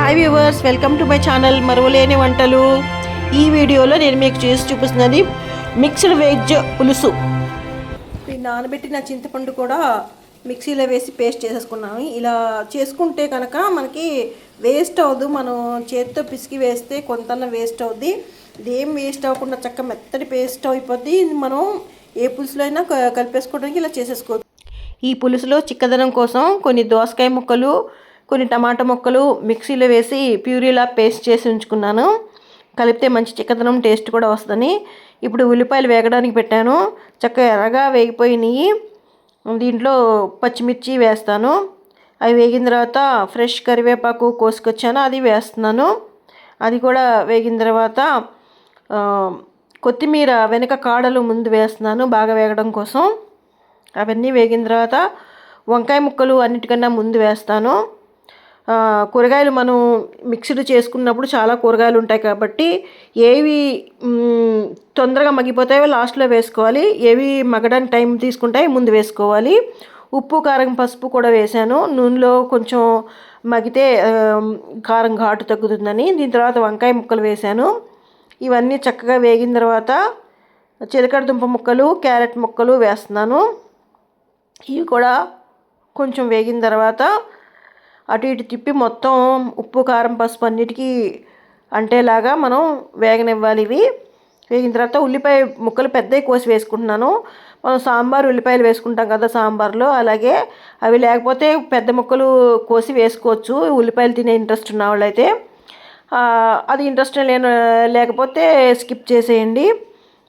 Hi viewers, welcome to my channel మరువలేని వంటలు. ఈ వీడియోలో నేను మీకు చేసి చూపిస్తున్నది మిక్స్డ్ వెజ్ పులుసు. ఈ నానబెట్టిన చింతపండు కూడా మిక్సీలో వేసి పేస్ట్ చేసేసుకున్నాము. ఇలా చేసుకుంటే కనుక మనకి వేస్ట్ అవ్వదు. మనం చేతితో పిసికి వేస్తే కొంత వేస్ట్ అవుద్ది. ఇదేం వేస్ట్ అవ్వకుండా చక్కగా మెత్తటి పేస్ట్ అయిపోద్ది. మనం ఏ పులుసులో అయినా కలిపేసుకోవడానికి ఇలా చేసేసుకోవచ్చు. ఈ పులుసులో చిక్కదనం కోసం కొన్ని దోసకాయ ముక్కలు, కొన్ని టమాటా ముక్కలు మిక్సీలో వేసి ప్యూరీలా పేస్ట్ చేసి ఉంచుకున్నాను. కలిపితే మంచి చిక్కదనం టేస్ట్ కూడా వస్తుందని. ఇప్పుడు ఉల్లిపాయలు వేగడానికి పెట్టాను. చక్కగా ఎర్రగా వేగిపోయినాయి. దీంట్లో పచ్చిమిర్చి వేస్తాను. అవి వేగిన తర్వాత ఫ్రెష్ కరివేపాకు కోసుకొచ్చాను, అది వేస్తున్నాను. అది కూడా వేగిన తర్వాత కొత్తిమీర వెనక కాడలు ముందు వేస్తున్నాను బాగా వేగడం కోసం. అవన్నీ వేగిన తర్వాత వంకాయ ముక్కలు అన్నిటికన్నా ముందు వేస్తాను. కూరగాయలు మనం మిక్స్డ్ చేసుకున్నప్పుడు చాలా కూరగాయలు ఉంటాయి కాబట్టి ఏవి తొందరగా మగ్గిపోతాయో లాస్ట్లో వేసుకోవాలి, ఏవి మగ్గడానికి టైం తీసుకుంటాయో ముందు వేసుకోవాలి. ఉప్పు, కారం, పసుపు కూడా వేసాను. నూనెలో కొంచెం మగ్గితే కారం ఘాటు తగ్గుతుందని. దీని తర్వాత వంకాయ ముక్కలు వేసాను. ఇవన్నీ చక్కగా వేగిన తర్వాత చిలకడ దుంప ముక్కలు, క్యారెట్ ముక్కలు వేస్తున్నాను. ఇవి కూడా కొంచెం వేగిన తర్వాత అటు ఇటు తిప్పి మొత్తం ఉప్పు, కారం, పసుపు అన్నిటికీ అంటేలాగా మనం వేగనివ్వాలి. ఇవి వేగిన తర్వాత ఉల్లిపాయ ముక్కలు పెద్దవి కోసి వేసుకుంటున్నాను. మనం సాంబార్ ఉల్లిపాయలు వేసుకుంటాం కదా సాంబార్లో, అలాగే అవి లేకపోతే పెద్ద ముక్కలు కోసి వేసుకోవచ్చు. ఉల్లిపాయలు తినే ఇంట్రెస్ట్ ఉన్న వాళ్ళైతే. అది ఇంట్రెస్ట్ లేకపోతే స్కిప్ చేసేయండి.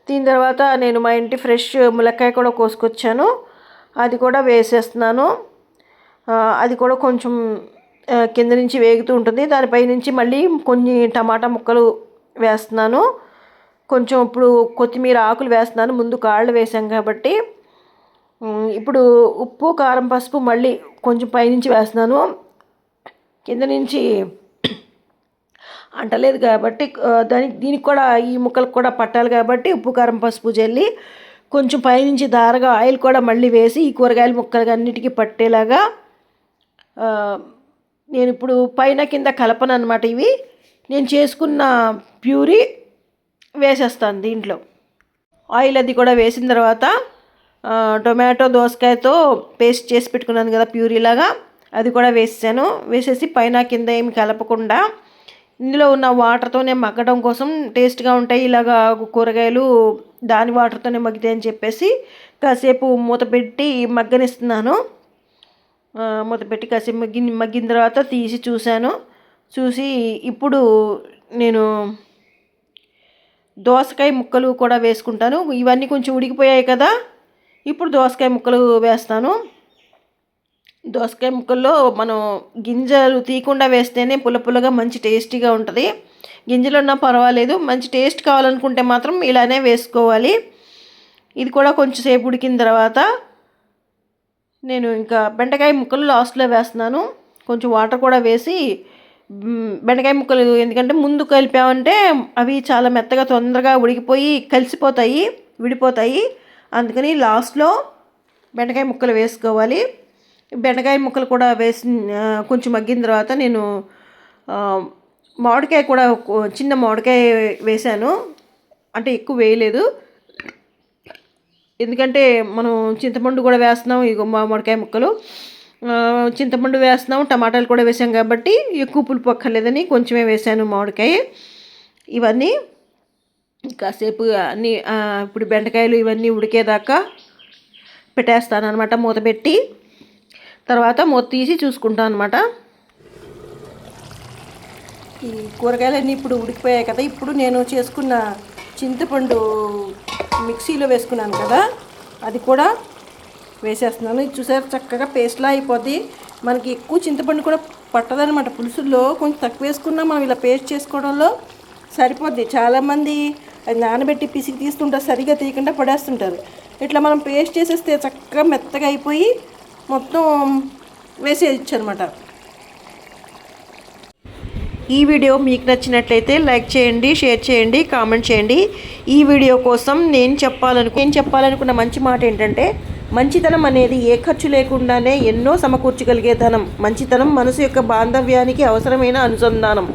దీని తర్వాత నేను మా ఇంటి ఫ్రెష్ ములక్కాయ కూడా కోసుకొచ్చాను, అది కూడా వేసేస్తున్నాను. అది కూడా కొంచెం కింద నుంచి వేగుతూ ఉంటుంది. దానిపై నుంచి మళ్ళీ కొన్ని టమాటా ముక్కలు వేస్తున్నాను. కొంచెం ఇప్పుడు కొత్తిమీర ఆకులు వేస్తున్నాను. ముందు కాళ్ళు వేసాం కాబట్టి. ఇప్పుడు ఉప్పు, కారం, పసుపు మళ్ళీ కొంచెం పైనుంచి వేస్తున్నాను. కింద నుంచి అంటలేదు కాబట్టి దీనికి కూడా ఈ ముక్కలకు కూడా పట్టాలి కాబట్టి ఉప్పు, కారం, పసుపు జల్లి కొంచెం పైనుంచి దారగా ఆయిల్ కూడా మళ్ళీ వేసి ఈ కూరగాయల ముక్కలు అన్నిటికీ పట్టేలాగా నేను ఇప్పుడు పైన కింద కలపను అనమాట. ఇవి నేను చేసుకున్న ప్యూరీ వేసేస్తాను దీంట్లో. ఆయిల్ అది కూడా వేసిన తర్వాత టొమాటో, దోసకాయతో పేస్ట్ చేసి పెట్టుకున్నాను కదా ప్యూరీలాగా, అది కూడా వేసాను. వేసేసి పైన కింద ఏమి కలపకుండా ఇందులో ఉన్న వాటర్తోనే మగ్గడం కోసం టేస్ట్గా ఉంటాయి ఇలాగా కూరగాయలు, దాని వాటర్తోనే మగ్గితాయని చెప్పేసి కాసేపు మూత పెట్టి మగ్గనిస్తున్నాను. మూత పెట్టి కాసేపు మగ్గిన తర్వాత తీసి చూసి ఇప్పుడు నేను దోసకాయ ముక్కలు కూడా వేసుకుంటాను. ఇవన్నీ కొంచెం ఉడికిపోయాయి కదా, ఇప్పుడు దోసకాయ ముక్కలు వేస్తాను. దోసకాయ ముక్కల్లో మనం గింజలు తీయకుండా వేస్తేనే పుల్లగా మంచి టేస్టీగా ఉంటుంది. గింజలు ఉన్నా పర్వాలేదు, మంచి టేస్ట్ కావాలనుకుంటే మాత్రం ఇలానే వేసుకోవాలి. ఇది కూడా కొంచెం సేపు ఉడికిన తర్వాత నేను ఇంకా బెండకాయ ముక్కలు లాస్ట్లో వేస్తున్నాను. కొంచెం వాటర్ కూడా వేసి బెండకాయ ముక్కలు ఎందుకంటే ముందు కలిపామంటే అవి చాలా మెత్తగా తొందరగా ఉడికిపోయి కలిసిపోతాయి, విడిపోతాయి. అందుకని లాస్ట్లో బెండకాయ ముక్కలు వేసుకోవాలి. బెండకాయ ముక్కలు కూడా వేసి కొంచెం మగ్గిన తర్వాత నేను మామిడికాయ కూడా చిన్న మామిడికాయ వేసాను. అంటే ఎక్కువ వేయలేదు, ఎందుకంటే మనం చింతపండు కూడా వేస్తున్నాం. ఇగో మామిడికాయ ముక్కలు, చింతపండు వేస్తున్నాం, టమాటాలు కూడా వేసాం కాబట్టి ఎక్కువ పులుపు అక్కర్లేదని కొంచెమే వేసాను మామిడికాయ. ఇవన్నీ కాసేపు అన్నీ ఇప్పుడు బెండకాయలు ఇవన్నీ ఉడికేదాకా పెట్టేస్తాను అనమాట మూత పెట్టి. తర్వాత మూత తీసి చూసుకుంటాను అనమాట. ఈ కూరగాయలన్నీ ఇప్పుడు ఉడికిపోయాయి కదా, ఇప్పుడు నేను చేసుకున్న చింతపండు మిక్సీలో వేసుకున్నాను కదా, అది కూడా వేసేస్తున్నాను. ఇది చూసారు చక్కగా పేస్ట్లా అయిపోద్ది. మనకి ఎక్కువ చింతపండు కూడా పట్టదనమాట పులుసుల్లో, కొంచెం తక్కువ వేసుకున్నా మనం ఇలా పేస్ట్ చేసుకోవడంలో సరిపోద్ది. చాలామంది అది నానబెట్టి పిసికి తీస్తుంటారు, సరిగా తీయకుండా పడేస్తుంటారు. ఇట్లా మనం పేస్ట్ చేసేస్తే చక్కగా మెత్తగా అయిపోయి మొత్తం వేసేయచ్చు అనమాట. ఈ వీడియో మీకు నచ్చినట్లయితే లైక్ చేయండి, షేర్ చేయండి, కామెంట్ చేయండి. ఈ వీడియో కోసం నేను చెప్పాలనుకున్న మంచి మాట ఏంటంటే మంచితనం అనేది ఏ ఖర్చు లేకుండానే ఎన్నో సమకూర్చగలిగే ధనం. మంచితనం మనసు యొక్క బాంధవ్యానికి అవసరమైన అనుసంధానం.